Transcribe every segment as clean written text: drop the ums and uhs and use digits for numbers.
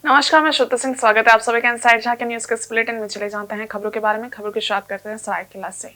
नमस्कार, मैं श्रुति सिंह। स्वागत है आप सभी का इनसाइड झांकी न्यूज के इस बुलेटिन में। चले जाते हैं खबरों के बारे में। खबरों की शुरुआत करते हैं सरायकेला से।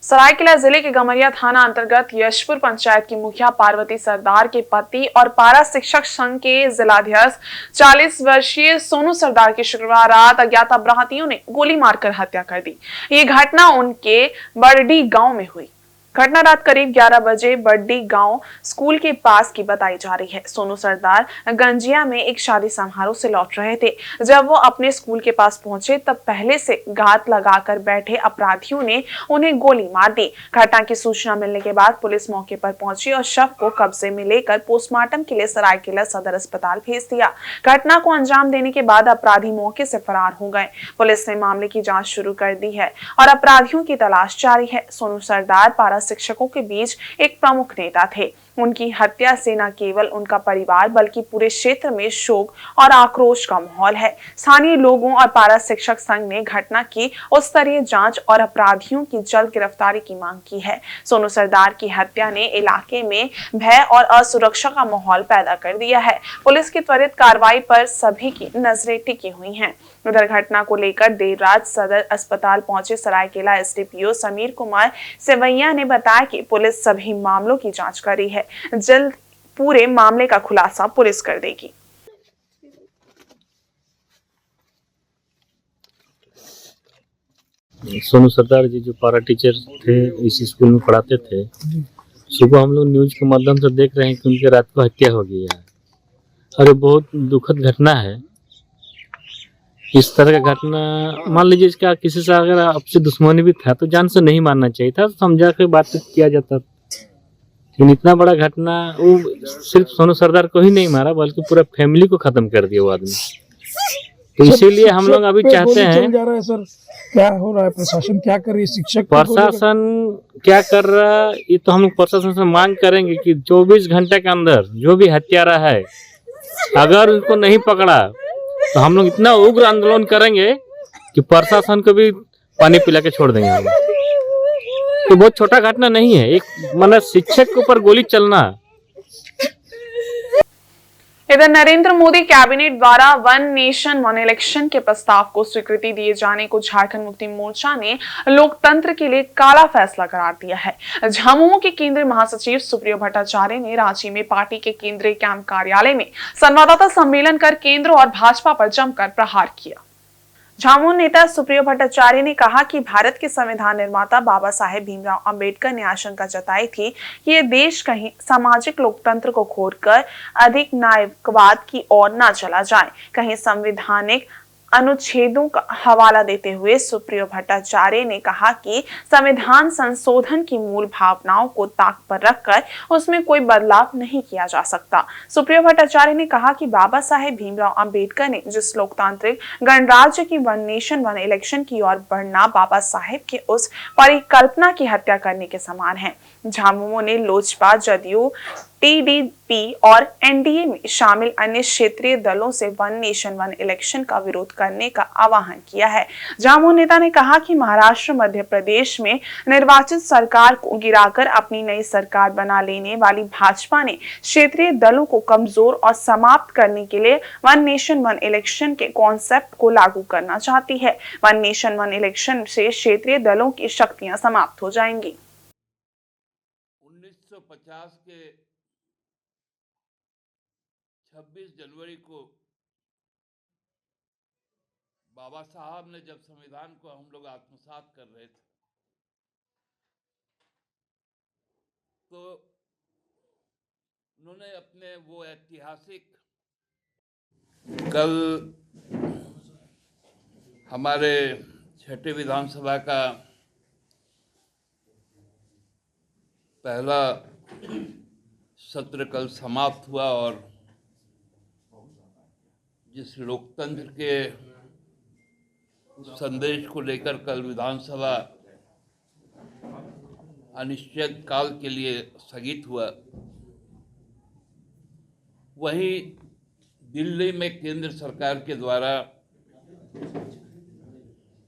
सरायकेला जिले के गमरिया थाना अंतर्गत यशपुर पंचायत की मुखिया पार्वती सरदार के पति और पारा शिक्षक संघ के जिलाध्यक्ष 40 वर्षीय सोनू सरदार की शुक्रवार रात अज्ञात अपराधियों ने गोली मारकर हत्या कर दी। ये घटना उनके बरडी गांव में हुई। घटना रात करीब 11 बजे बड्डी गांव स्कूल के पास की बताई जा रही है। सोनू सरदार गंजिया में एक शादी समारोह से लौट रहे थे। जब वो अपने स्कूल के पास पहुंचे तब पहले से घात लगाकर बैठे अपराधियों ने उन्हें गोली मार दी। घटना की सूचना मिलने के बाद पुलिस मौके पर पहुंची और शव को कब्जे में लेकर पोस्टमार्टम के लिए सरायकेला सदर अस्पताल भेज दिया। घटना को अंजाम देने के बाद अपराधी मौके से फरार हो गए। पुलिस ने मामले की जाँच शुरू कर दी है और अपराधियों की तलाश जारी है। सोनू सरदार पारा शिक्षकों के बीच एक प्रमुख नेता थे। उनकी हत्या से न केवल उनका परिवार बल्कि पूरे क्षेत्र में शोक और आक्रोश का माहौल है। स्थानीय लोगों और पारा शिक्षक संघ ने घटना की उच्च स्तरीय जांच और अपराधियों की जल्द गिरफ्तारी की मांग की है। सोनू सरदार की हत्या ने इलाके में भय और असुरक्षा का माहौल पैदा कर दिया है। पुलिस की त्वरित कार्रवाई पर सभी की नजरें टिकी हुई हैं। उधर घटना को लेकर देर रात सदर अस्पताल पहुंचे सरायकेला एसडीपीओ समीर कुमार सेवैया ने बताया कि पुलिस सभी मामलों की जांच कर रही है। जल्द पूरे मामले का खुलासा पुलिस कर देगी। सोनू सरदार जी जो पारा टीचर थे, इस स्कूल में पढ़ाते थे। सुबह हम लोग न्यूज के माध्यम से देख रहे हैं कि उनके रात को हत्या हो गई है और ये बहुत दुखद घटना है। इस तरह का घटना मान लीजिए इसका किसी से अगर आपसे दुश्मनी भी था तो जान से नहीं मानना चाहिए था, समझा के बातचीत किया जाता। लेकिन इतना बड़ा घटना, वो सिर्फ सोनू सरदार को ही नहीं मारा बल्कि पूरा फैमिली को खत्म कर दिया वो आदमी। तो इसीलिए हम लोग अभी चाहते हैं, जा रहा है सर, क्या हो रहा है? प्रशासन क्या कर रही है? शिक्षक प्रशासन क्या कर रहा है ये तो हम लोग प्रशासन से मांग करेंगे कि 24 घंटे के अंदर जो भी हत्यारा है अगर उनको नहीं पकड़ा तो हम लोग इतना उग्र आंदोलन करेंगे कि प्रशासन को भी पानी पिला के छोड़ देंगे हम। तो बहुत छोटा घटना नहीं है, एक मतलब शिक्षक के ऊपर गोली चलना। इधर नरेंद्र मोदी कैबिनेट द्वारा वन नेशन वन इलेक्शन के प्रस्ताव को स्वीकृति दिए जाने को झारखंड मुक्ति मोर्चा ने लोकतंत्र के लिए काला फैसला करार दिया है। झामुमो के केंद्रीय महासचिव सुप्रियो भट्टाचार्य ने रांची में पार्टी के केंद्रीय कैंप कार्यालय में संवाददाता सम्मेलन कर केंद्र और भाजपा पर जमकर प्रहार किया। झामुमो नेता सुप्रियो भट्टाचार्य ने कहा कि भारत के संविधान निर्माता बाबा साहेब भीमराव अंबेडकर ने आशंका जताई थी कि ये देश कहीं सामाजिक लोकतंत्र को खोलकर अधिक न्यायवाद की ओर न चला जाए। कहीं संवैधानिक अनुच्छेदों का हवाला देते हुए सुप्रियो भट्टाचार्य ने कहा कि संविधान संशोधन की मूल भावनाओं को ताक पर रखकर उसमें कोई बदलाव नहीं किया जा सकता। सुप्रियो भट्टाचार्य ने कहा कि बाबा साहेब भीमराव अंबेडकर ने जिस लोकतांत्रिक गणराज्य की वन नेशन वन इलेक्शन की ओर बढ़ना बाबा साहेब के उस परिकल्पना की हत्या करने के समान है। झामुमो ने लोजपा, जदयू, टीडीपी और एनडीए में शामिल अन्य क्षेत्रीय दलों से वन नेशन वन इलेक्शन का विरोध करने का आह्वान किया है। झामुमो नेता ने कहा कि महाराष्ट्र, मध्य प्रदेश में निर्वाचित सरकार को गिराकर अपनी नई सरकार बना लेने वाली भाजपा ने क्षेत्रीय दलों को कमजोर और समाप्त करने के लिए वन नेशन वन इलेक्शन के कॉन्सेप्ट को लागू करना चाहती है। वन नेशन वन इलेक्शन से क्षेत्रीय दलों की शक्तियां समाप्त हो जाएंगी। 1950 के 26 जनवरी को बाबा साहब ने जब संविधान को हम लोग आत्मसात कर रहे थे तो उन्होंने अपने वो ऐतिहासिक, कल हमारे छठे विधानसभा का पहला सत्र कल समाप्त हुआ और जिस लोकतंत्र के संदेश को लेकर कल विधानसभा अनिश्चित काल के लिए स्थगित हुआ, वहीं दिल्ली में केंद्र सरकार के द्वारा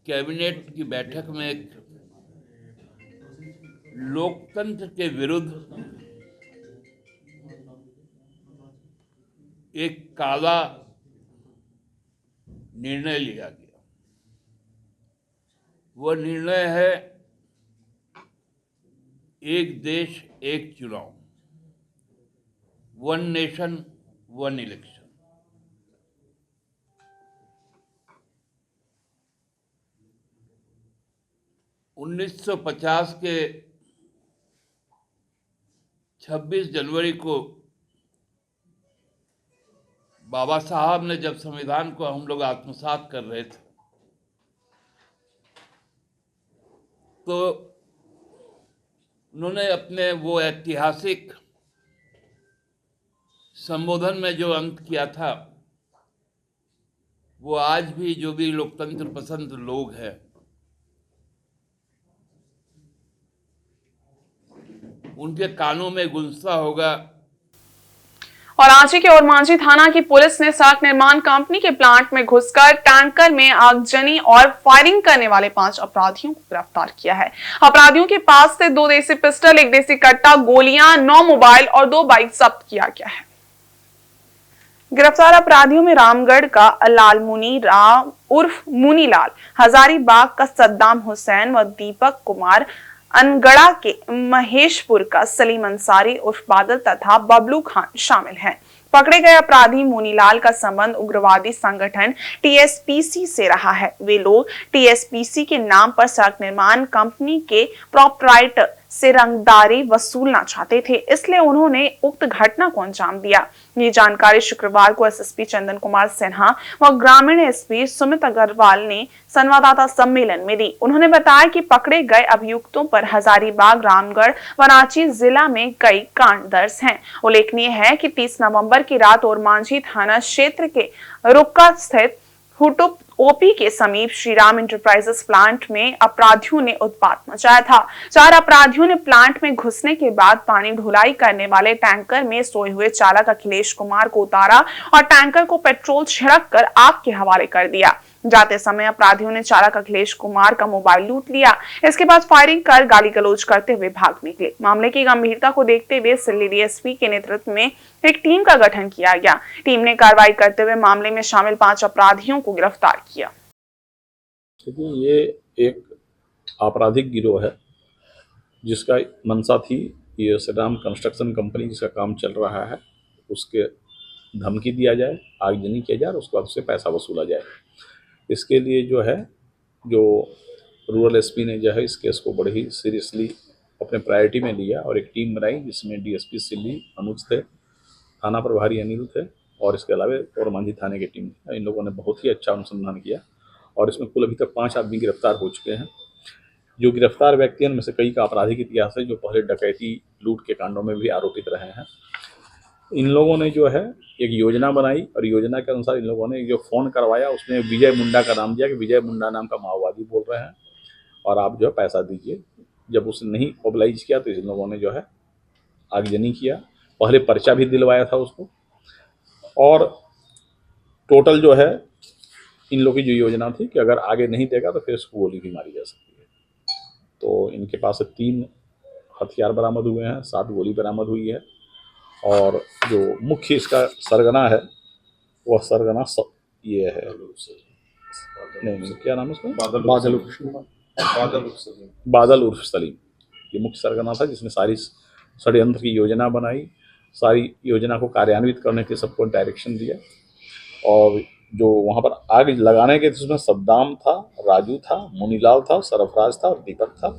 कैबिनेट की बैठक में एक लोकतंत्र के विरुद्ध एक काला निर्णय लिया गया। वह निर्णय है एक देश एक चुनाव, वन नेशन वन इलेक्शन। उन्नीस 1950 के 26 जनवरी को बाबा साहब ने जब संविधान को हम लोग आत्मसात कर रहे थे, तो उन्होंने अपने वो ऐतिहासिक संबोधन में जो अंत किया था, वो आज भी जो भी लोकतंत्र पसंद लोग हैं उनके कानों में गूंजता होगा। और रांची के ओरमांझी थाना की पुलिस ने सड़क निर्माण कंपनी के प्लांट में घुसकर टैंकर में आगजनी और फायरिंग करने वाले 5 अपराधियों को गिरफ्तार किया है। अपराधियों के पास से 2 देसी पिस्टल, 1 देसी कट्टा, गोलियां, 9 मोबाइल और 2 बाइक जब्त किया गया है। गिरफ्तार अपराधियों में रामगढ़ का लाल मुनी राम उर्फ मुनीलाल, हजारीबाग का सद्दाम हुसैन व दीपक कुमार, अनगढ़ा के महेशपुर का सलीम अंसारी उर्फ बादल तथा बबलू खान शामिल हैं। पकड़े गए अपराधी मुनीलाल का संबंध उग्रवादी संगठन टीएसपीसी से रहा है। वे लोग टीएसपीसी के नाम पर सड़क निर्माण कंपनी के प्रोपराइटर से रंगदारी वसूलना चाहते थे, इसलिए उन्होंने उक्त घटना को अंजाम दिया। ये जानकारी शुक्रवार को एसएसपी चंदन कुमार सिन्हा व ग्रामीण एसपी सुमित अग्रवाल ने संवाददाता सम्मेलन में दी। उन्होंने बताया कि पकड़े गए अभियुक्तों पर हजारीबाग, रामगढ़ व रांची जिला में कई कांड दर्ज हैं। उल्लेखनीय है कि 30 नवंबर की रात ओरमांझी थाना क्षेत्र के रुक्का स्थित हुटुप ओपी के समीप श्रीराम इंटरप्राइजेस प्लांट में अपराधियों ने उत्पात मचाया था। 4 अपराधियों ने प्लांट में घुसने के बाद पानी ढुलाई करने वाले टैंकर में सोए हुए चालक अखिलेश कुमार को उतारा और टैंकर को पेट्रोल छिड़क कर आग के हवाले कर दिया। जाते समय अपराधियों ने चालक अखिलेश कुमार का मोबाइल लूट लिया। इसके बाद फायरिंग कर गाली गलौज करते हुए भाग निकले। मामले की गंभीरता को देखते हुए सिल्ली डीएसपी के नेतृत्व में एक टीम का गठन किया गया। टीम ने कार्रवाई करते हुए मामले में शामिल 5 अपराधियों को गिरफ्तार किया। ये एक आपराधिक गिरोह है जिसका मंशा थी ये श्रीराम कंस्ट्रक्शन कंपनी जिसका काम चल रहा है उसके धमकी दिया जाए, आगजनी किया जाए और उसके बाद उससे पैसा वसूला जाए। इसके लिए जो है जो रूरल एसपी ने जो है इस केस को बड़े ही सीरियसली अपने प्रायोरिटी में लिया और एक टीम बनाई जिसमें डीएसपी सिल्ली अनुज थे, थाना प्रभारी अनिल थे और इसके अलावा ओरमांझी थाने की टीम। इन लोगों ने बहुत ही अच्छा अनुसंधान किया और इसमें कुल अभी तक 5 आदमी गिरफ्तार हो चुके हैं। जो गिरफ्तार व्यक्ति हैं उनमें से कई का आपराधिक इतिहास है, जो पहले डकैती लूट के कांडों में भी आरोपित रहे हैं। इन लोगों ने जो है एक योजना बनाई और योजना के अनुसार इन लोगों ने जो फ़ोन करवाया उसमें विजय मुंडा का नाम दिया कि विजय मुंडा नाम का माओवादी बोल रहे हैं और आप जो है पैसा दीजिए। जब उसने नहीं मोबिलाइज किया तो इन लोगों ने जो है आगजनी किया। पहले पर्चा भी दिलवाया था उसको और टोटल जो है इन लोगों की जो योजना थी कि अगर आगे नहीं देगा तो फिर इसको गोली भी मारी जा सकती है। तो इनके पास से 3 हथियार बरामद हुए हैं, 7 गोली बरामद हुई है और जो मुख्य इसका सरगना है वह सरगना ये है, नहीं क्या नाम है उसका, बादल उर्फ सलीम। ये मुख्य सरगना था जिसने सारी षड्यंत्र की योजना बनाई, सारी योजना को कार्यान्वित करने के सबको डायरेक्शन दिया। और जो वहाँ पर आग लगाने के उसमें सद्दाम था, राजू था, मुनीलाल था, सरफराज था और दीपक था।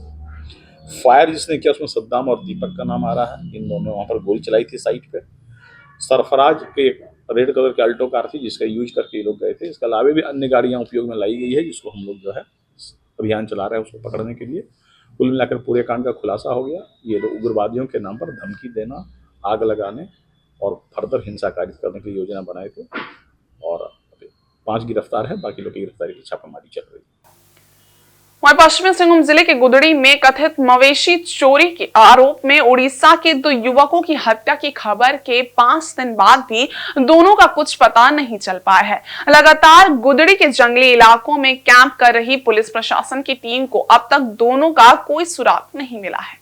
फायर जिसने किया उसमें सद्दाम और दीपक का नाम आ रहा है। इन दोनों वहाँ पर गोली चलाई थी साइट पे। सरफराज के रेड कलर की अल्टो कार थी जिसका यूज करके ये लोग गए थे। इसके अलावा भी अन्य गाड़ियाँ उपयोग में लाई गई है जिसको हम लोग जो है अभियान चला रहे हैं उसको पकड़ने के लिए। कुल मिलाकर पूरे कांड का खुलासा हो गया। ये लोग उग्रवादियों के नाम पर धमकी देना, आग लगाने और फर्दर हिंसा कारित करने की योजना बनाए थे और 5 गिरफ्तार है, बाकी लोग की गिरफ्तारी की छापेमारी चल रही है। वहीं पश्चिमी सिंहभूम जिले के गुदड़ी में कथित मवेशी चोरी के आरोप में उड़ीसा के 2 युवकों की हत्या की खबर के 5 दिन बाद भी दोनों का कुछ पता नहीं चल पाया है। लगातार गुदड़ी के जंगली इलाकों में कैंप कर रही पुलिस प्रशासन की टीम को अब तक दोनों का कोई सुराग नहीं मिला है।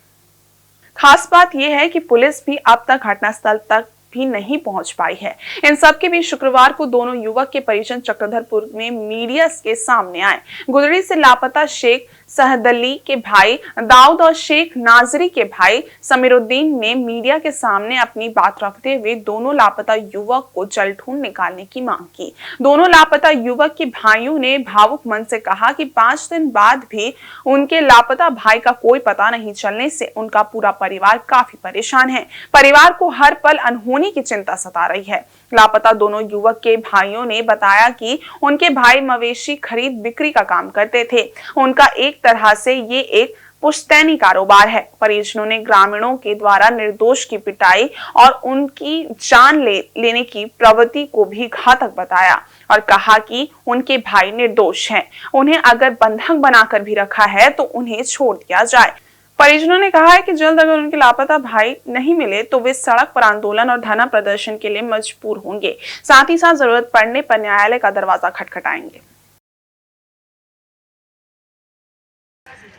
खास बात यह है कि पुलिस भी अब तक घटनास्थल तक भी नहीं पहुंच पाई है। इन सब के बीच शुक्रवार को दोनों युवक के परिजन चक्रधरपुर में मीडिया के सामने आए। गुदड़ी से लापता शेख सहदली के भाई दाऊद और शेख नाजरी के भाई समीरुद्दीन ने मीडिया के सामने अपनी बात रखते हुए दोनों लापता युवक को जल्द ढूंढ निकालने की मांग की। दोनों लापता युवक के भाइयों ने भावुक मन से कहा कि 5 दिन बाद भी उनके लापता भाई का कोई पता नहीं चलने से उनका पूरा परिवार काफी परेशान है। परिवार को हर पल अनहोनी की चिंता सता रही है। लापता दोनों युवक के भाइयों ने बताया कि उनके भाई मवेशी खरीद बिक्री का काम करते थे। उनका एक तरह से ये एक पुश्तैनी कारोबार है। परिजनों ने ग्रामीणों के द्वारा निर्दोष की पिटाई और उनकी जान लेने की प्रवृत्ति को भी घातक बताया और कहा कि उनके भाई निर्दोष हैं। उन्हें अगर बंधक बनाकर भी रखा है तो उन्हें छोड़ दिया जाए। परिजनों ने कहा है कि जल्द अगर उनके लापता भाई नहीं मिले तो वे सड़क पर आंदोलन और धरना प्रदर्शन के लिए मजबूर होंगे। साथ ही साथ जरूरत पड़ने पर न्यायालय का दरवाजा खटखटाएंगे।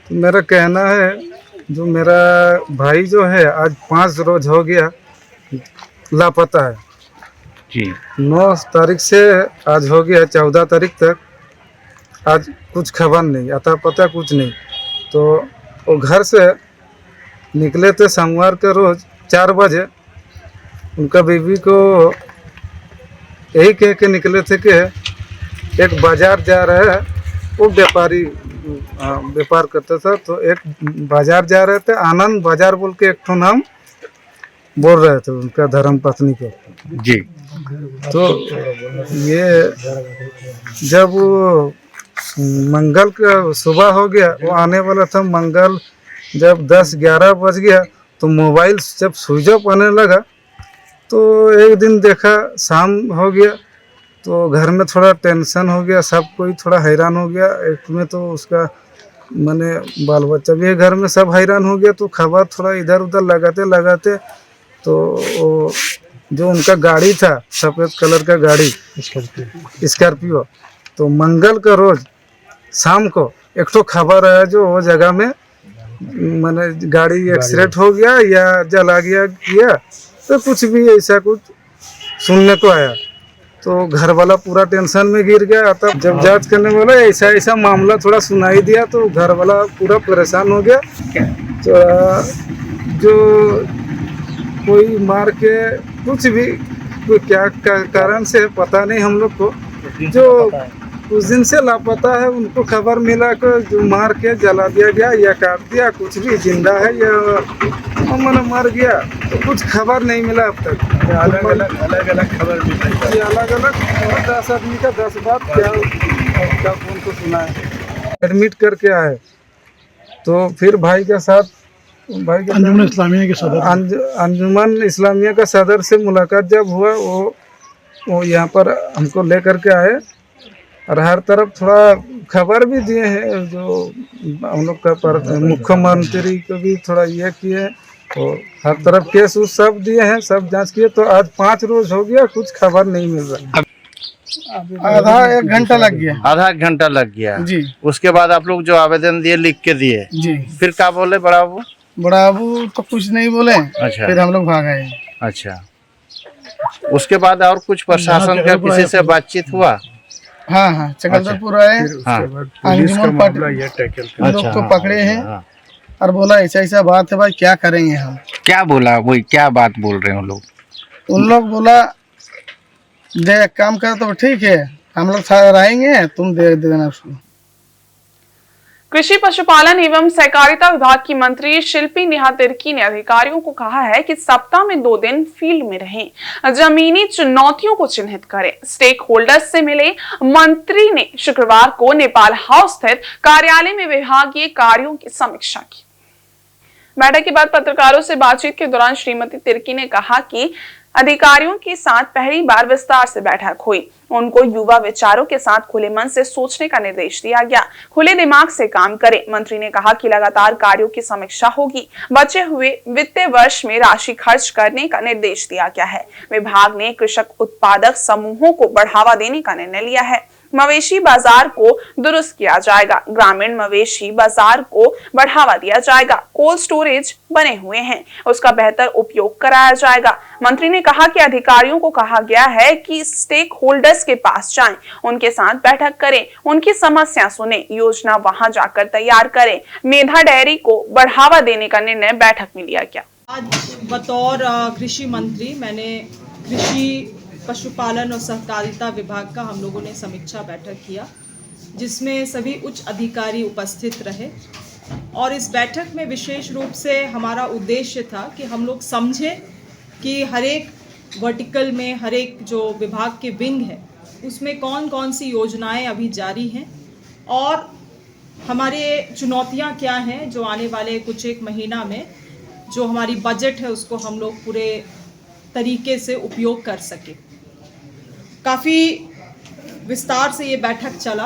तो मेरा कहना है, जो मेरा भाई जो है आज 5 रोज हो गया लापता है जी। 9 तारीख से आज हो गया 14 तारीख तक, आज कुछ खबर नहीं, अता पता कुछ नहीं। तो वो घर से निकले थे सोमवार के रोज 4 बजे। उनका बीवी को यही कह के निकले थे कि एक बाजार जा रहा है, वो व्यापारी व्यापार करता था, तो एक बाजार जा रहे थे, आनंद बाजार बोल के एक ठो नाम बोल रहे थे उनका धर्म पत्नी को जी। तो ये जब मंगल का सुबह हो गया, वो आने वाला था मंगल, जब 10-11 बज गया तो मोबाइल जब स्विच ऑफ आने लगा, तो एक दिन देखा शाम हो गया तो घर में थोड़ा टेंशन हो गया, सब कोई थोड़ा हैरान हो गया। एक में तो उसका मैंने बाल बच्चा भी है घर में, सब हैरान हो गया। तो खबर थोड़ा इधर उधर लगाते लगाते तो वो जो उनका गाड़ी था, सफ़ेद कलर का गाड़ी स्कॉर्पियो, तो मंगल का रोज शाम को एक तो खबर आया जो वो जगह में मैंने गाड़ी एक्सीडेंट हो गया या जला गया किया, तो कुछ भी ऐसा कुछ सुनने को आया। तो घर वाला पूरा टेंशन में गिर गया। तब जब जांच करने वाला ऐसा ऐसा मामला थोड़ा सुनाई दिया तो घर वाला पूरा परेशान हो गया। तो जो कोई मार के कुछ भी कोई क्या कारण से पता नहीं हम लोग को, जो उस दिन से लापता है उनको खबर मिला कि जो मार के जला दिया गया या काट दिया, कुछ भी जिंदा है या मैंने मर गया, तो कुछ खबर नहीं मिला अब तक। अलग अलग खबर मिली, अलग अलग 10 आदमी का 10 बात क्या फोन को सुना है। एडमिट करके आए तो फिर भाई के साथ अंजुमन इस्लामिया का सदर से मुलाकात जब हुआ, वो यहाँ पर हमको लेकर के आए और हर तरफ थोड़ा खबर भी दिए हैं। जो हम लोग का मुख्यमंत्री को भी थोड़ा ये किए, तो हर तरफ केस उस सब दिए हैं, सब जांच किए। तो आज 5 रोज हो गया, कुछ खबर नहीं मिल रहा। आधा एक घंटा लग गया। आधा एक घंटा लग गया जी। उसके बाद आप लोग जो आवेदन दिए लिख के दिए जी, फिर क्या बोले बड़ा बाबू? तो कुछ नहीं बोले। अच्छा। फिर हम लोग भाग आए। अच्छा, उसके बाद और कुछ प्रशासन का किसी से बातचीत हुआ? हाँ, चक्रधरपुर आए, अंजुमन पार्टी लोग को पकड़े हैं और बोला ऐसा ऐसा बात है भाई, क्या करेंगे हम। क्या बोला? वही क्या बात बोल रहे हैं लोग? उन लोग बोला जो एक काम कर तो ठीक है, हम लोग रहेंगे, तुम दे देना उसको। कृषि पशुपालन एवं सहकारिता विभाग की मंत्री शिल्पी नेहा तिर्की ने अधिकारियों को कहा है कि सप्ताह में 2 दिन फील्ड में रहें, जमीनी चुनौतियों को चिन्हित करें। स्टेक होल्डर्स से मिले मंत्री ने शुक्रवार को नेपाल हाउस स्थित कार्यालय में विभागीय कार्यों की समीक्षा की। बैठक के बाद पत्रकारों से बातचीत के दौरान श्रीमती तिर्की ने कहा कि अधिकारियों के साथ पहली बार विस्तार से बैठक हुई। उनको युवा विचारों के साथ खुले मन से सोचने का निर्देश दिया गया, खुले दिमाग से काम करें। मंत्री ने कहा कि लगातार कार्यों की समीक्षा होगी। बचे हुए वित्तीय वर्ष में राशि खर्च करने का निर्देश दिया गया है। विभाग ने कृषक उत्पादक समूहों को बढ़ावा देने का निर्णय लिया है। मवेशी बाजार को दुरुस्त किया जाएगा। ग्रामीण मवेशी बाजार को बढ़ावा दिया जाएगा। कोल्ड स्टोरेज बने हुए हैं, उसका बेहतर उपयोग कराया जाएगा। मंत्री ने कहा कि अधिकारियों को कहा गया है कि स्टेक होल्डर्स के पास जाएं, उनके साथ बैठक करें, उनकी समस्या सुने, योजना वहां जाकर तैयार करें। मेधा डेयरी को बढ़ावा देने का निर्णय बैठक में लिया गया। आज बतौर कृषि मंत्री मैंने कृषि, पशुपालन और सहकारिता विभाग का हम लोगों ने समीक्षा बैठक किया, जिसमें सभी उच्च अधिकारी उपस्थित रहे। और इस बैठक में विशेष रूप से हमारा उद्देश्य था कि हम लोग समझें कि हर एक वर्टिकल में, हर एक जो विभाग के विंग है, उसमें कौन कौन सी योजनाएं अभी जारी हैं और हमारे चुनौतियां क्या हैं, जो आने वाले कुछ एक महीना में जो हमारी बजट है उसको हम लोग पूरे तरीके से उपयोग कर सके। काफ़ी विस्तार से ये बैठक चला,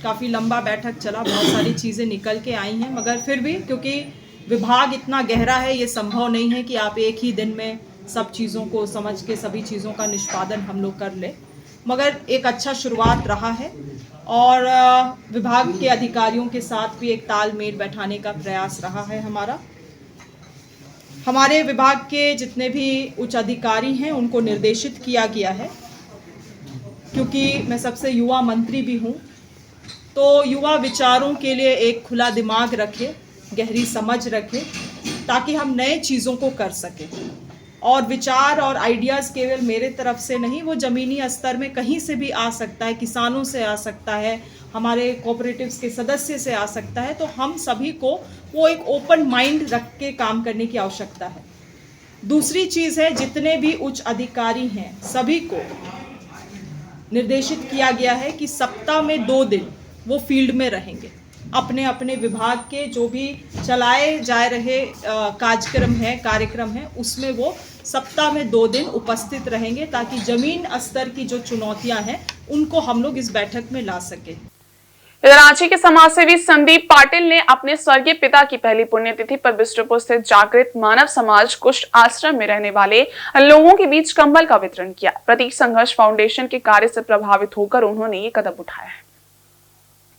काफ़ी लंबा बैठक चला, बहुत सारी चीज़ें निकल के आई हैं, मगर फिर भी क्योंकि विभाग इतना गहरा है, ये संभव नहीं है कि आप एक ही दिन में सब चीज़ों को समझ के सभी चीज़ों का निष्पादन हम लोग कर ले, मगर एक अच्छा शुरुआत रहा है। और विभाग के अधिकारियों के साथ भी एक तालमेल बैठाने का प्रयास रहा है हमारा। हमारे विभाग के जितने भी उच्च अधिकारी हैं उनको निर्देशित किया गया है, क्योंकि मैं सबसे युवा मंत्री भी हूँ, तो युवा विचारों के लिए एक खुला दिमाग रखे, गहरी समझ रखे, ताकि हम नए चीज़ों को कर सकें। और विचार और आइडियाज़ केवल मेरे तरफ से नहीं, वो ज़मीनी स्तर में कहीं से भी आ सकता है, किसानों से आ सकता है, हमारे कोऑपरेटिव्स के सदस्य से आ सकता है। तो हम सभी को वो एक ओपन माइंड रख के काम करने की आवश्यकता है। दूसरी चीज़ है, जितने भी उच्च अधिकारी हैं सभी को निर्देशित किया गया है कि सप्ताह में 2 दिन वो फील्ड में रहेंगे। अपने अपने विभाग के जो भी चलाए जा रहे कार्यक्रम हैं उसमें वो सप्ताह में 2 दिन उपस्थित रहेंगे, ताकि जमीन स्तर की जो चुनौतियां हैं उनको हम लोग इस बैठक में ला सके। इधर रांची के समाजसेवी संदीप पाटिल ने अपने स्वर्गीय पिता की पहली पुण्यतिथि पर बिष्टुपुर स्थित जागृत मानव समाज कुष्ठ आश्रम में रहने वाले लोगों के बीच कंबल का वितरण किया। प्रतीक संघर्ष फाउंडेशन के कार्य से प्रभावित होकर उन्होंने ये कदम उठाया है।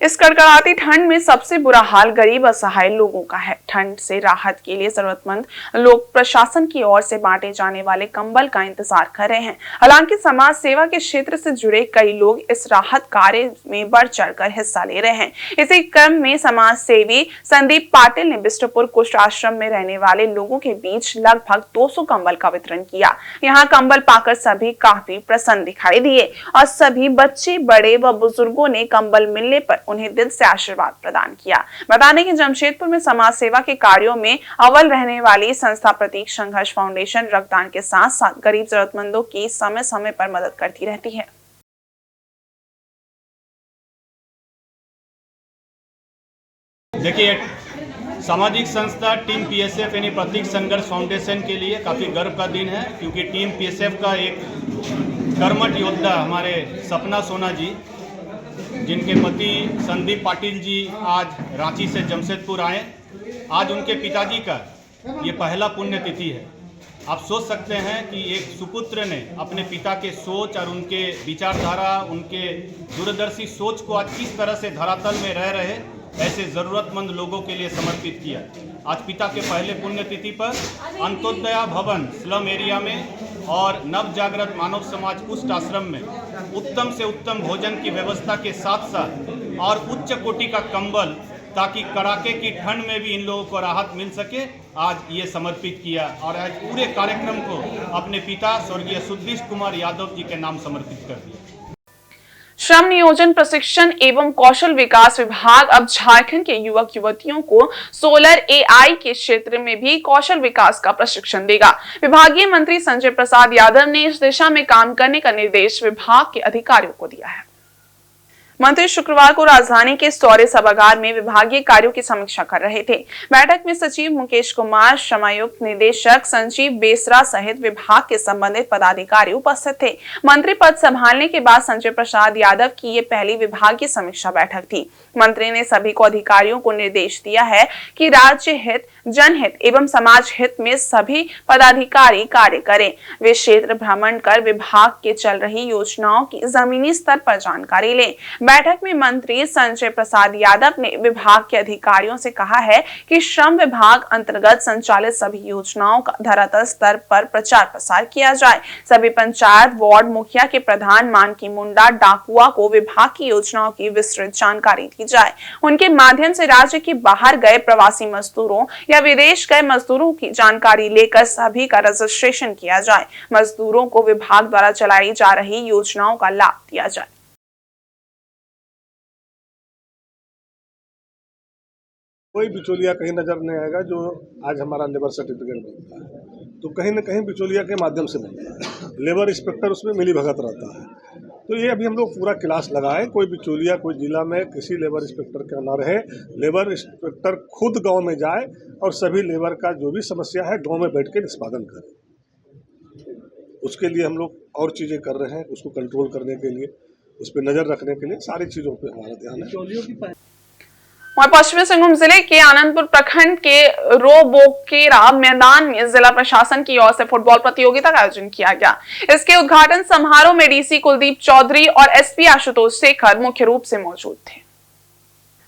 इस कड़कड़ाती ठंड में सबसे बुरा हाल गरीब असहाय लोगों का है। ठंड से राहत के लिए जरूरतमंद लोग प्रशासन की ओर से बांटे जाने वाले कंबल का इंतजार कर रहे हैं। हालांकि समाज सेवा के क्षेत्र से जुड़े कई लोग इस राहत कार्य में बढ़ चढ़कर हिस्सा ले रहे हैं। इसी क्रम में समाज सेवी संदीप पाटिल ने बिष्टुपुर कुष्ठ आश्रम में रहने वाले लोगों के बीच लगभग 200 कंबल का वितरण किया। यहाँ कंबल पाकर सभी काफी प्रसन्न दिखाई दिए और सभी बच्चे, बड़े व बुजुर्गों ने कंबल मिलने पर उन्हें दिल से आशीर्वाद प्रदान किया। बता दें कि जमशेदपुर में समाज सेवा के कार्यों में अव्वल रहने वाली संस्था प्रतीक संघर्ष फाउंडेशन रक्तदान के साथ साथ गरीब जरूरतमंदों की समय समय पर मदद करती रहती है। देखिए, सामाजिक संस्था टीम पीएसएफ यानी प्रतीक संघर्ष फाउंडेशन के लिए काफ़ी गर्व का दिन है, क्योंकि टीम पीएसएफ का एक कर्मठ योद्धा हमारे सपना सोना जी, जिनके पति संदीप पाटिल जी आज रांची से जमशेदपुर आए, आज उनके पिताजी का ये पहला पुण्यतिथि है। आप सोच सकते हैं कि एक सुपुत्र ने अपने पिता के सोच और उनके विचारधारा, उनके दूरदर्शी सोच को आज किस तरह से धरातल में रह रहे ऐसे ज़रूरतमंद लोगों के लिए समर्पित किया। आज पिता के पहले पुण्यतिथि पर अंत्योदया भवन स्लम एरिया में और नव जागृत मानव समाज कुष्ठ आश्रम में उत्तम से उत्तम भोजन की व्यवस्था के साथ साथ और उच्च कोटि का कंबल, ताकि कड़ाके की ठंड में भी इन लोगों को राहत मिल सके, आज ये समर्पित किया। और आज पूरे कार्यक्रम को अपने पिता स्वर्गीय सुदृष्ट कुमार यादव जी के नाम समर्पित कर दिया। श्रम नियोजन प्रशिक्षण एवं कौशल विकास विभाग अब झारखंड के युवक युवतियों को सोलर एआई के क्षेत्र में भी कौशल विकास का प्रशिक्षण देगा। विभागीय मंत्री संजय प्रसाद यादव ने इस दिशा में काम करने का निर्देश विभाग के अधिकारियों को दिया है। मंत्री शुक्रवार को राजधानी के शौर्य सभागार में विभागीय कार्यों की समीक्षा कर रहे थे। बैठक में सचिव मुकेश कुमार, श्रमायुक्त निदेशक संजीव बेसरा सहित विभाग के संबंधित पदाधिकारी उपस्थित थे। मंत्री पद संभालने के बाद संजय प्रसाद यादव की ये पहली विभागीय समीक्षा बैठक थी। मंत्री ने सभी को अधिकारियों को निर्देश दिया है कि राज्य हित जनहित एवं समाज हित में सभी पदाधिकारी कार्य करें। वे क्षेत्र भ्रमण कर विभाग के चल रही योजनाओं की जमीनी स्तर पर जानकारी लें। बैठक में मंत्री संजय प्रसाद यादव ने विभाग के अधिकारियों से कहा है कि श्रम विभाग अंतर्गत संचालित सभी योजनाओं का धरातल स्तर पर प्रचार प्रसार किया जाए। सभी पंचायत वार्ड मुखिया के प्रधान मानकी मुंडा डाकुआ को विभाग की योजनाओं की विस्तृत जानकारी दी जाए। उनके माध्यम से राज्य के बाहर गए प्रवासी मजदूरों या विदेश गए मजदूरों की जानकारी लेकर सभी का रजिस्ट्रेशन किया जाए। मजदूरों को विभाग द्वारा चलाई जा रही योजनाओं का लाभ दिया जाए। कोई बिचौलिया कहीं नजर नहीं आएगा। जो आज हमारा लेबर सर्टिफिकेट बनता है तो कहीं न कहीं बिचौलिया के माध्यम से बनता है। लेबर इंस्पेक्टर उसमें मिली भगत रहता है। तो ये अभी हम लोग पूरा क्लास लगाए, कोई बिचौलिया कोई जिला में किसी लेबर इंस्पेक्टर का न रहे। लेबर इंस्पेक्टर खुद गांव में जाए और सभी लेबर का जो भी समस्या है गांव में बैठ के निष्पादन करे। उसके लिए हम लोग और चीज़ें कर रहे हैं, उसको कंट्रोल करने के लिए, उस पर नज़र रखने के लिए सारी चीज़ों पर हमारा ध्यान है। वहीं पश्चिमी सिंहभूम जिले के आनंदपुर प्रखंड के रोबोकेरा मैदान में जिला प्रशासन की ओर से फुटबॉल प्रतियोगिता का आयोजन किया गया। इसके उद्घाटन समारोह में डीसी कुलदीप चौधरी और एसपी आशुतोष शेखर मुख्य रूप से मौजूद थे।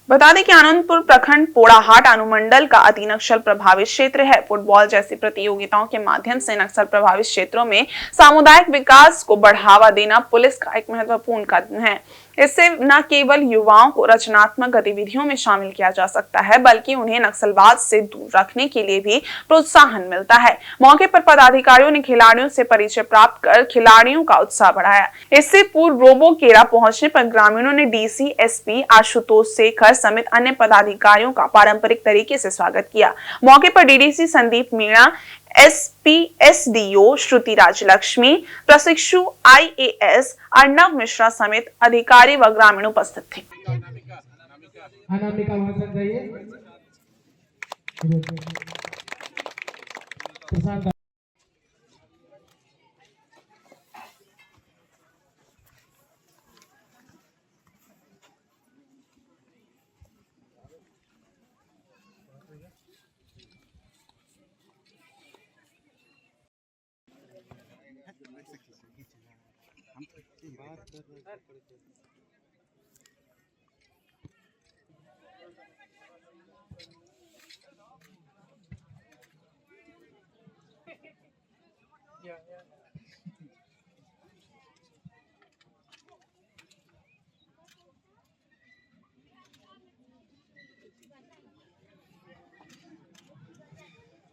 बता दें कि आनंदपुर प्रखंड पोड़ाहाट अनुमंडल का अति नक्सल प्रभावित क्षेत्र है। फुटबॉल जैसी प्रतियोगिताओं के माध्यम से नक्सल प्रभावित क्षेत्रों में सामुदायिक विकास को बढ़ावा देना पुलिस का एक महत्वपूर्ण कदम है। इससे न केवल युवाओं को रचनात्मक गतिविधियों में शामिल किया जा सकता है, बल्कि उन्हें नक्सलवाद से दूर रखने के लिए भी प्रोत्साहन मिलता है। मौके पर पदाधिकारियों ने खिलाड़ियों से परिचय प्राप्त कर खिलाड़ियों का उत्साह बढ़ाया। इससे पूर्व रोबोकेरा पहुंचने पर ग्रामीणों ने डीसी एसपी आशुतोष शेखर समेत अन्य पदाधिकारियों का पारंपरिक तरीके से स्वागत किया। मौके पर DDC Sandeep Meena, SP SDO Shruti Rajalakshmi, प्रशिक्षु आईएएस अर्णव मिश्रा समेत अधिकारी व ग्रामीण उपस्थित थे।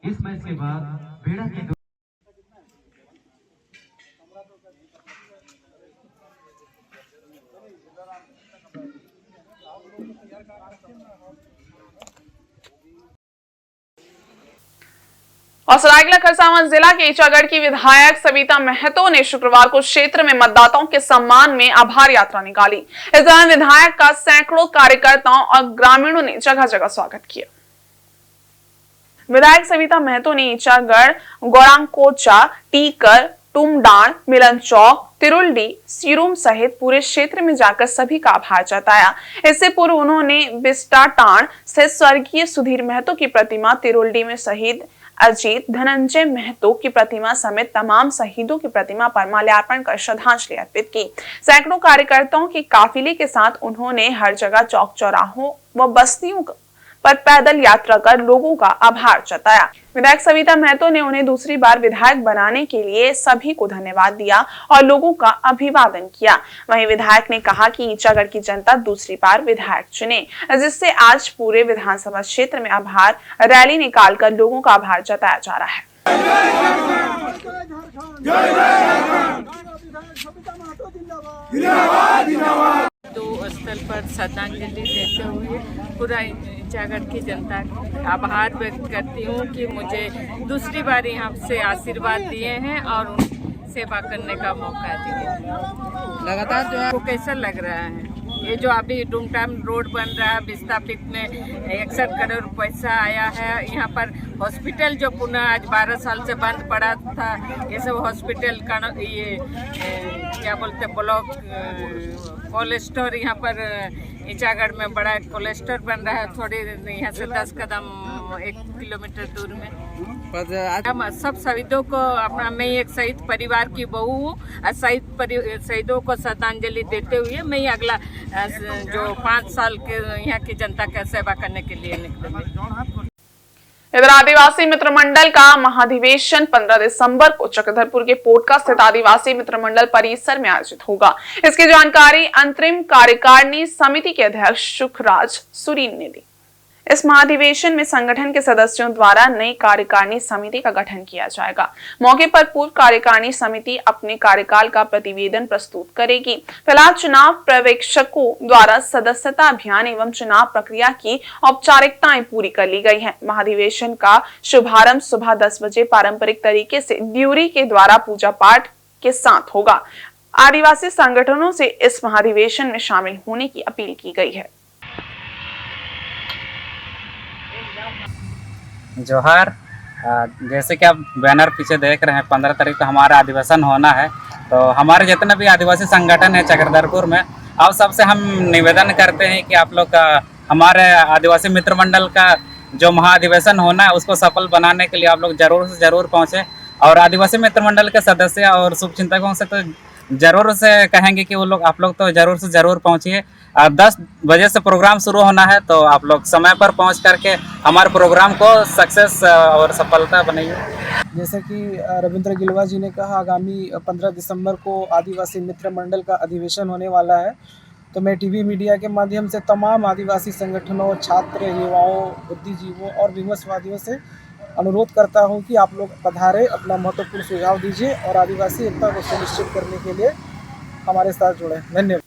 इस मैच के बाद बेड़ा के और सरायकेला खरसावां जिला के ईचागढ़ की विधायक सविता महतो ने शुक्रवार को क्षेत्र में मतदाताओं के सम्मान में आभार यात्रा निकाली। इस दौरान विधायक का सैकड़ों कार्यकर्ताओं और ग्रामीणों ने जगह जगह स्वागत किया। विधायक सविता महतो ने ईचागढ़, गौरांगकोचा, टीकर, टुमडाण, मिलन चौक, तिरुल्डी, सिरुम सहित पूरे क्षेत्र में जाकर सभी का आभार जताया। इससे पूर्व उन्होंने बिस्टाटाण स्थित स्वर्गीय सुधीर महतो की प्रतिमा, तिरुल्डी में शहीद अजीत धनंजय महतो की प्रतिमा समेत तमाम शहीदों की प्रतिमा पर माल्यार्पण कर श्रद्धांजलि अर्पित की। सैकड़ों कार्यकर्ताओं के काफिले के साथ उन्होंने हर जगह चौक चौराहों व बस्तियों पर पैदल यात्रा कर लोगों का आभार जताया। विधायक सविता महतो ने उन्हें दूसरी बार विधायक बनाने के लिए सभी को धन्यवाद दिया और लोगों का अभिवादन किया। वहीं विधायक ने कहा कि ईचागढ़ की जनता दूसरी बार विधायक चुने, जिससे आज पूरे विधानसभा क्षेत्र में आभार रैली निकालकर लोगों का आभार जताया जा रहा है। दो स्थल पर श्रद्धांजलि देते हुए पूरा ईचागढ़ की जनता का आभार व्यक्त करती हूँ कि मुझे दूसरी बार यहाँ से आशीर्वाद दिए हैं और उन सेवा करने का मौका दिए। लगातार जो आपको कैसा लग रहा है? ये जो अभी डुमटाम रोड बन रहा है, विस्थापित में 61 करोड़ पैसा आया है। यहाँ पर हॉस्पिटल जो पुनः आज 12 साल से बंद पड़ा था, ये सब हॉस्पिटल का ये क्या बोलते ब्लॉक कोल्ड स्टोर यहाँ पर ईचागढ़ में बड़ा क्लस्टर बन रहा है, थोड़ी यहाँ से 10 कदम 1 किलोमीटर दूर में। हम सब शहीदों को अपना, मैं एक शहीद परिवार की बहू हूँ और शहीदों को श्रद्धांजलि देते हुए मैं अगला जो 5 साल के यहाँ की जनता का सेवा करने के लिए निकलूंगी। इधर आदिवासी मित्र मंडल का महाधिवेशन 15 दिसंबर को चक्रधरपुर के पोटका स्थित आदिवासी मित्र मंडल परिसर में आयोजित होगा। इसकी जानकारी अंतरिम कार्यकारिणी समिति के अध्यक्ष सुखराज सुरीन ने दी। इस महाधिवेशन में संगठन के सदस्यों द्वारा नई कार्यकारिणी समिति का गठन किया जाएगा। मौके पर पूर्व कार्यकारिणी समिति अपने कार्यकाल का प्रतिवेदन प्रस्तुत करेगी। फिलहाल चुनाव पर्यवेक्षकों द्वारा सदस्यता अभियान एवं चुनाव प्रक्रिया की औपचारिकताएं पूरी कर ली गई हैं। महाधिवेशन का शुभारंभ सुबह 10 बजे पारंपरिक तरीके से ड्यूरी के द्वारा पूजा पाठ के साथ होगा। आदिवासी संगठनों से इस महाधिवेशन में शामिल होने की अपील की गई है। जोहार, जैसे कि आप बैनर पीछे देख रहे हैं 15 तारीख को हमारा अधिवेशन होना है। तो हमारे जितने भी आदिवासी संगठन है चक्रधरपुर में, आप सबसे हम निवेदन करते हैं कि आप लोग का हमारे आदिवासी मित्र मंडल का जो महाधिवेशन होना है उसको सफल बनाने के लिए आप लोग जरूर से जरूर पहुँचे। और आदिवासी मित्र मंडल के सदस्य और शुभचिंतकों से तो जरूर से कहेंगे कि वो लोग, आप लोग तो जरूर से जरूर पहुँचिए। 10 बजे से प्रोग्राम शुरू होना है, तो आप लोग समय पर पहुंच करके हमारे प्रोग्राम को सक्सेस और सफलता बनाइए। जैसे कि रविंद्र गिलवा जी ने कहा, आगामी 15 दिसंबर को आदिवासी मित्र मंडल का अधिवेशन होने वाला है। तो मैं टीवी मीडिया के माध्यम से तमाम आदिवासी संगठनों, छात्र, युवाओं, बुद्धिजीवियों और विमर्शवादियों से अनुरोध करता हूं कि आप लोग पधारें, अपना महत्वपूर्ण सुझाव दीजिए और आदिवासी एकता को सुनिश्चित करने के लिए हमारे साथ जुड़े। धन्यवाद।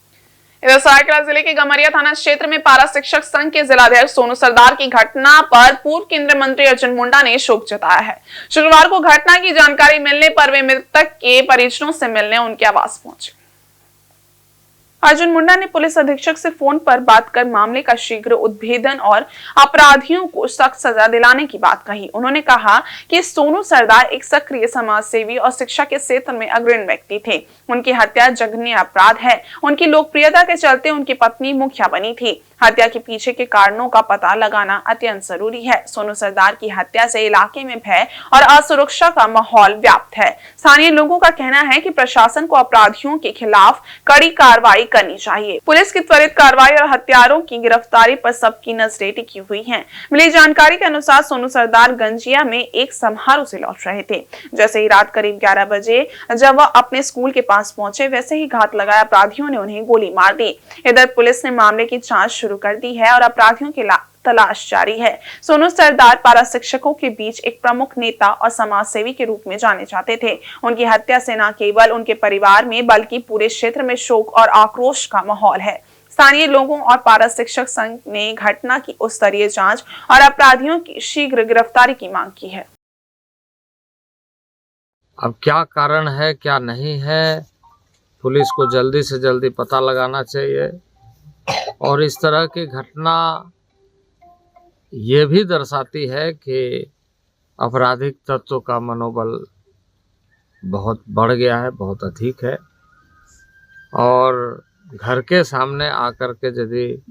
इधर सरायकेला जिले के गमरिया थाना क्षेत्र में पारा शिक्षक संघ के जिलाध्यक्ष सोनू सरदार की घटना पर पूर्व केंद्रीय मंत्री अर्जुन मुंडा ने शोक जताया है। शुक्रवार को घटना की जानकारी मिलने पर वे मृतक के परिजनों से मिलने उनके आवास पहुंचे। अर्जुन मुंडा ने पुलिस अधीक्षक से फोन पर बात कर मामले का शीघ्र उद्भेदन और अपराधियों को सख्त सजा दिलाने की बात कही। उन्होंने कहा कि सोनू सरदार एक सक्रिय समाज सेवी और शिक्षा के क्षेत्र में अग्रणी व्यक्ति थे। उनकी हत्या जघन्य अपराध है। उनकी लोकप्रियता के चलते उनकी पत्नी मुखिया बनी थी। हत्या के पीछे के कारणों का पता लगाना अत्यंत जरूरी है। सोनू सरदार की हत्या से इलाके में भय और असुरक्षा का माहौल व्याप्त है। स्थानीय लोगों का कहना है कि प्रशासन को अपराधियों के खिलाफ कड़ी कार्रवाई करनी चाहिए। पुलिस की त्वरित कार्रवाई और हत्यारों की गिरफ्तारी पर सबकी नजरें टिकी हुई हैं। मिली जानकारी के अनुसार सोनू सरदार गंजिया में एक समारोह से लौट रहे थे। जैसे ही रात करीब 11 बजे जब वह अपने स्कूल के पास पहुंचे, वैसे ही घात लगाए अपराधियों ने उन्हें गोली मार दी। इधर पुलिस ने मामले की जांच शुरू कर दी है और अपराधियों की तलाश जारी है। सोनू सरदार पारा शिक्षकों के बीच एक प्रमुख नेता और समाज सेवी के रूप में जाने जाते थे। उनकी हत्या से न केवल उनके परिवार में बल्कि पूरे क्षेत्र में शोक और आक्रोश का माहौल है। स्थानीय लोगों और पारा शिक्षक संघ ने घटना की उच्च स्तरीय जांच और अपराधियों की शीघ्र गिरफ्तारी की मांग की है। अब क्या कारण है, क्या नहीं है, पुलिस को जल्दी से जल्दी पता लगाना चाहिए। और इस तरह की घटना ये भी दर्शाती है कि आपराधिक तत्व का मनोबल बहुत बढ़ गया है, बहुत अधिक है। और घर के सामने आकर के यदि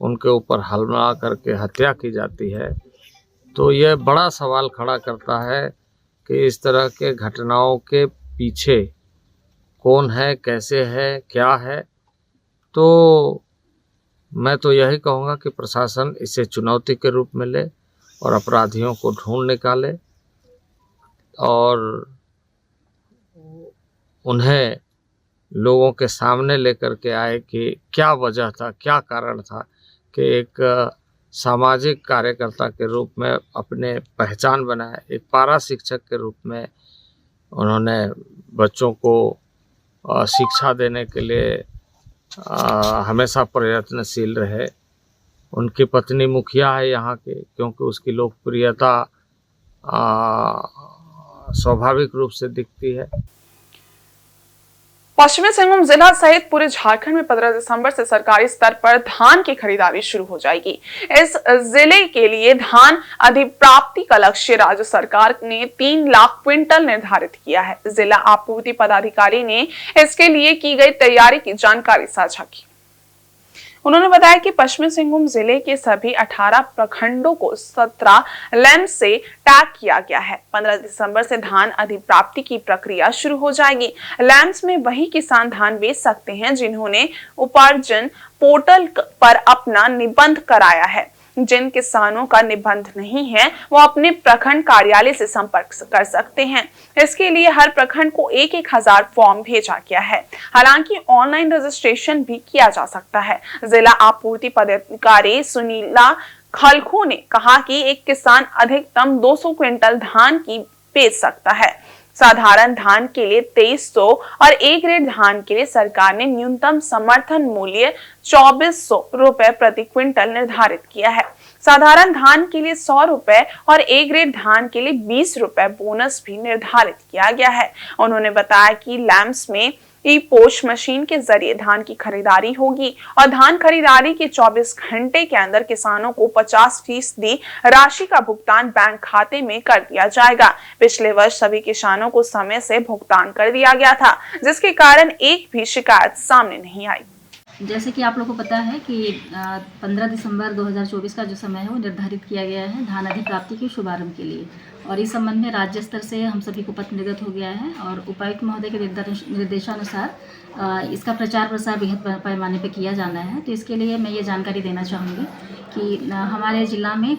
उनके ऊपर हमला करके हत्या की जाती है तो ये बड़ा सवाल खड़ा करता है कि इस तरह के घटनाओं के पीछे कौन है, कैसे है, क्या है। तो मैं तो यही कहूँगा कि प्रशासन इसे चुनौती के रूप में ले और अपराधियों को ढूंढ निकाले और उन्हें लोगों के सामने लेकर के आए कि क्या वजह था, क्या कारण था कि एक सामाजिक कार्यकर्ता के रूप में अपने पहचान बनाए। एक पारा शिक्षक के रूप में उन्होंने बच्चों को शिक्षा देने के लिए हमेशा प्रयत्नशील रहे। उनकी पत्नी मुखिया है यहाँ के, क्योंकि उसकी लोकप्रियता स्वाभाविक रूप से दिखती है। पश्चिमी सिंहभूम जिला सहित पूरे झारखंड में 15 दिसंबर से सरकारी स्तर पर धान की खरीदारी शुरू हो जाएगी। इस जिले के लिए धान अधिप्राप्ति का लक्ष्य राज्य सरकार ने 3 लाख क्विंटल निर्धारित किया है। जिला आपूर्ति पदाधिकारी ने इसके लिए की गई तैयारी की जानकारी साझा की। उन्होंने बताया कि पश्चिमी सिंहभूम जिले के सभी 18 प्रखंडों को 17 लैंप से टैग किया गया है। 15 दिसंबर से धान अधिप्राप्ति की प्रक्रिया शुरू हो जाएगी। लैंप्स में वही किसान धान बेच सकते हैं जिन्होंने उपार्जन पोर्टल पर अपना निबंध कराया है। जिन किसानों का निबंध नहीं है वो अपने प्रखंड कार्यालय से संपर्क कर सकते हैं। इसके लिए हर प्रखंड को 1,000 फॉर्म भेजा गया है। हालांकि ऑनलाइन रजिस्ट्रेशन भी किया जा सकता है। जिला आपूर्ति पदाधिकारी सुनीला खलखो ने कहा कि एक किसान अधिकतम 200 क्विंटल धान की बेच सकता है। साधारण धान के लिए 2300 और ए ग्रेड धान के लिए सरकार ने न्यूनतम समर्थन मूल्य 2400 रुपए प्रति क्विंटल निर्धारित किया है। साधारण धान के लिए 100 रुपए और ए ग्रेड धान के लिए 20 रुपए बोनस भी निर्धारित किया गया है। उन्होंने बताया कि लैंप्स में ई-पोश मशीन के जरिए धान की खरीदारी होगी और धान खरीदारी के 24 घंटे के अंदर किसानों को 50% राशि का भुगतान बैंक खाते में कर दिया जाएगा। पिछले वर्ष सभी किसानों को समय से भुगतान कर दिया गया था, जिसके कारण एक भी शिकायत सामने नहीं आई। जैसे कि आप लोगों को पता है कि 15 दिसंबर 2024 का जो समय है वो निर्धारित किया गया है धान अधिप्राप्ति के शुभारंभ के लिए, और इस संबंध में राज्य स्तर से हम सभी को पत्र निर्गत हो गया है और उपायुक्त महोदय के निर्देशानुसार इसका प्रचार प्रसार बृहद पैमाने पर किया जाना है। तो इसके लिए मैं ये जानकारी देना चाहूँगी कि हमारे ज़िला में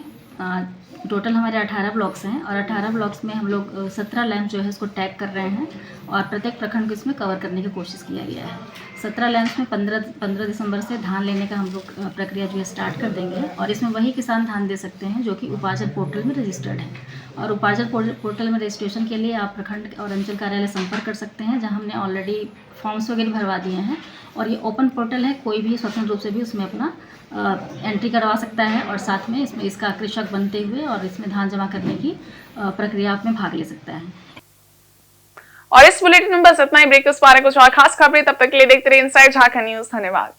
टोटल हमारे 18 ब्लॉक्स हैं और 18 ब्लॉक्स में हम लोग 17 लैंप जो है इसको टैग कर रहे हैं और प्रत्येक प्रखंड को इसमें कवर करने की कोशिश किया गया है। 17 लैंप्स में 15 दिसंबर से धान लेने का हम लोग प्रक्रिया जो है स्टार्ट कर देंगे और इसमें वही किसान धान दे सकते हैं जो कि उपार्जन पोर्टल में रजिस्टर्ड है। और उपार्जन पोर्टल में रजिस्ट्रेशन के लिए आप प्रखंड और अंचल कार्यालय संपर्क कर सकते हैं, जहाँ हमने ऑलरेडी फॉर्म्स वगैरह भरवा दिए हैं और ये ओपन पोर्टल है, कोई भी स्वतंत्र रूप से भी उसमें अपना एंट्री करवा सकता है और साथ में इसमें इसका कृषक बनते हुए और इसमें धान जमा करने की प्रक्रिया में भाग ले सकता है। और इस बुलेटिन में बस इतना ही। ब्रेक उस बारे कुछ और खास खबरें, तब तक के लिए देखते रहिए इनसाइड झारखंड न्यूज। धन्यवाद।